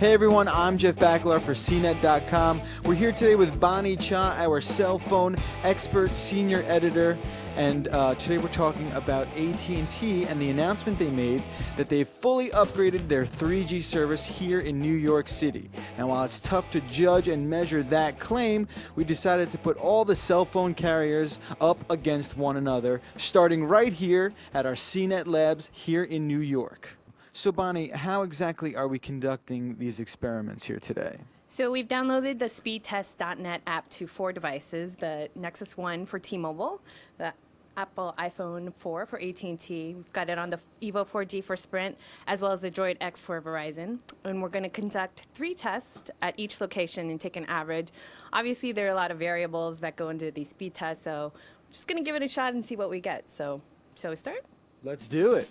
Hey everyone, I'm Jeff Bakalar for Cnet.com. We're here today with Bonnie Cha, our cell phone expert senior editor. And today we're talking about AT&T and the announcement they made that they've fully upgraded their 3G service here in New York City. And while it's tough to judge and measure that claim, we decided to put all the cell phone carriers up against one another, starting right here at our Cnet labs here in New York. So Bonnie, how exactly are we conducting these experiments here today? So we've downloaded the speedtest.net app to 4 devices, the Nexus 1 for T-Mobile, the Apple iPhone 4 for AT&T, we've got it on the Evo 4G for Sprint, as well as the Droid X for Verizon. And we're going to conduct 3 tests at each location and take an average. Obviously, there are a lot of variables that go into these speed tests, so we're just going to give it a shot and see what we get. So, shall we start? Let's do it.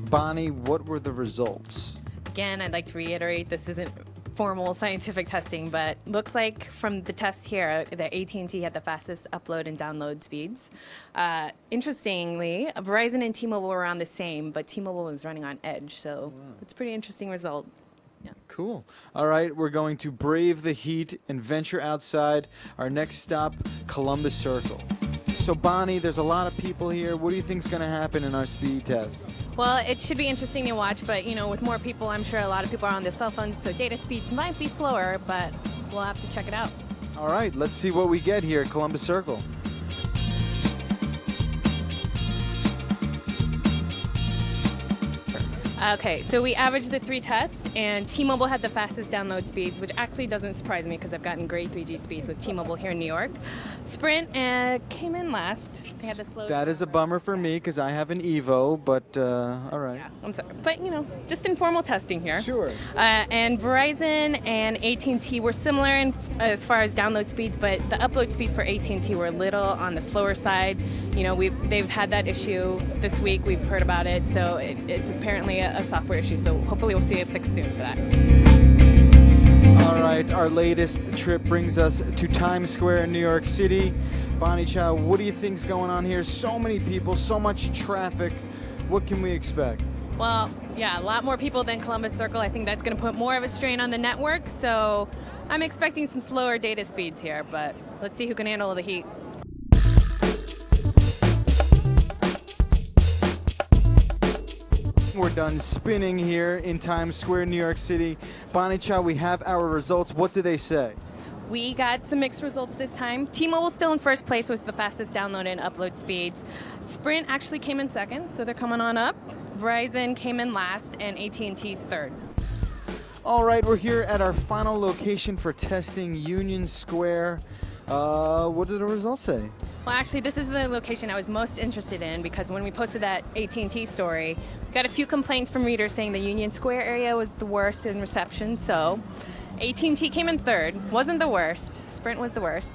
Bonnie, what were the results? Again, I'd like to reiterate this isn't formal scientific testing, but looks like from the test here that AT&T had the fastest upload and download speeds. Interestingly, Verizon and T-Mobile were around the same, but T-Mobile was running on edge, so it's a pretty interesting result. Yeah. Cool. All right, we're going to brave the heat and venture outside. Our next stop, Columbus Circle. So Bonnie, there's a lot of people here. What do you think is going to happen in our speed test? Well, it should be interesting to watch, but you know, with more people, I'm sure a lot of people are on their cell phones, so data speeds might be slower, but we'll have to check it out. All right, let's see what we get here at Columbus Circle. Okay, so we averaged the 3 tests, and T-Mobile had the fastest download speeds, which actually doesn't surprise me because I've gotten great 3G speeds with T-Mobile here in New York. Sprint came in last. They had the slow. That is a bummer for me because I have an Evo, but all right. Yeah, I'm sorry, but you know, just informal testing here. Sure. And Verizon and AT&T were similar as far as download speeds, but the upload speeds for AT&T were a little on the slower side. You know, they've had that issue this week. We've heard about it, so it's apparently a software issue. So hopefully we'll see a fix soon for that. All right, our latest trip brings us to Times Square in New York City. Bonnie Cha, what do you think's going on here? So many people, so much traffic. What can we expect? Well, yeah, a lot more people than Columbus Circle. I think that's going to put more of a strain on the network. So I'm expecting some slower data speeds here, but let's see who can handle the heat. We're done spinning here in Times Square, New York City. Bonnie Cha, we have our results. What do they say? We got some mixed results this time. T-Mobile still in first place with the fastest download and upload speeds. Sprint actually came in second, so they're coming on up. Verizon came in last, and AT&T's third. All right, we're here at our final location for testing, Union Square. What did the results say? Well, actually, this is the location I was most interested in because when we posted that AT&T story, we got a few complaints from readers saying the Union Square area was the worst in reception. So AT&T came in third, wasn't the worst. Sprint was the worst.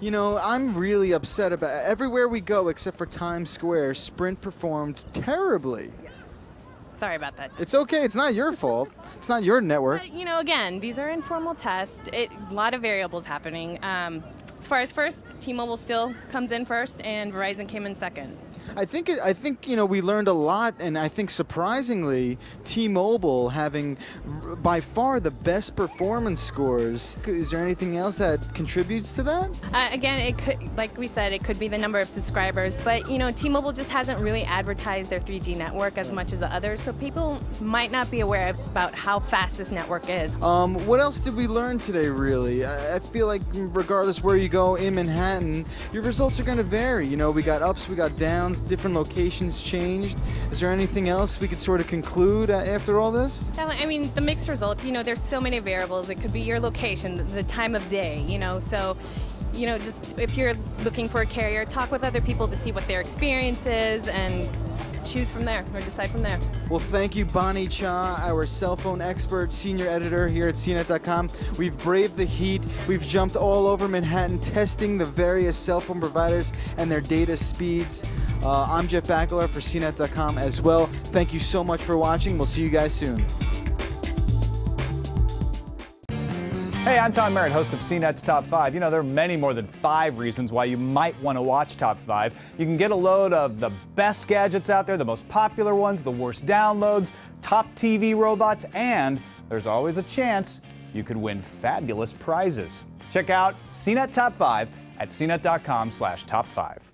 You know, I'm really upset about it. Everywhere we go except for Times Square, Sprint performed terribly. Sorry about that. It's okay. It's not your fault. It's not your network. But, you know, again, these are informal tests. A lot of variables happening. As far as first, T-Mobile still comes in first, and Verizon came in second. I think you know, we learned a lot, and I think surprisingly, T-Mobile having by far the best performance scores. Is there anything else that contributes to that? Again, it could, like we said, it could be the number of subscribers, but you know, T-Mobile just hasn't really advertised their 3G network as much as the others, so people might not be aware about how fast this network is. What else did we learn today, really? I feel like regardless where you go in Manhattan, your results are going to vary. You know, we got ups, we got downs. Different locations changed. Is there anything else we could sort of conclude after all this? I mean, the mixed results, you know, there's so many variables. It could be your location, the time of day, you know, so, you know, just if you're looking for a carrier, talk with other people to see what their experience is and choose from there or decide from there. Well, thank you, Bonnie Cha, our cell phone expert, senior editor here at Cnet.com. We've braved the heat. We've jumped all over Manhattan testing the various cell phone providers and their data speeds. I'm Jeff Bakalar for Cnet.com as well. Thank you so much for watching. We'll see you guys soon. Hey, Hey, I'm Tom Merritt, host of CNET's Top 5. You know, there are many more than 5 reasons why you might want to watch Top 5. You can get a load of the best gadgets out there, the most popular ones, the worst downloads, top TV robots, and there's always a chance you could win fabulous prizes. Check out CNET Top 5 at cnet.com/top5.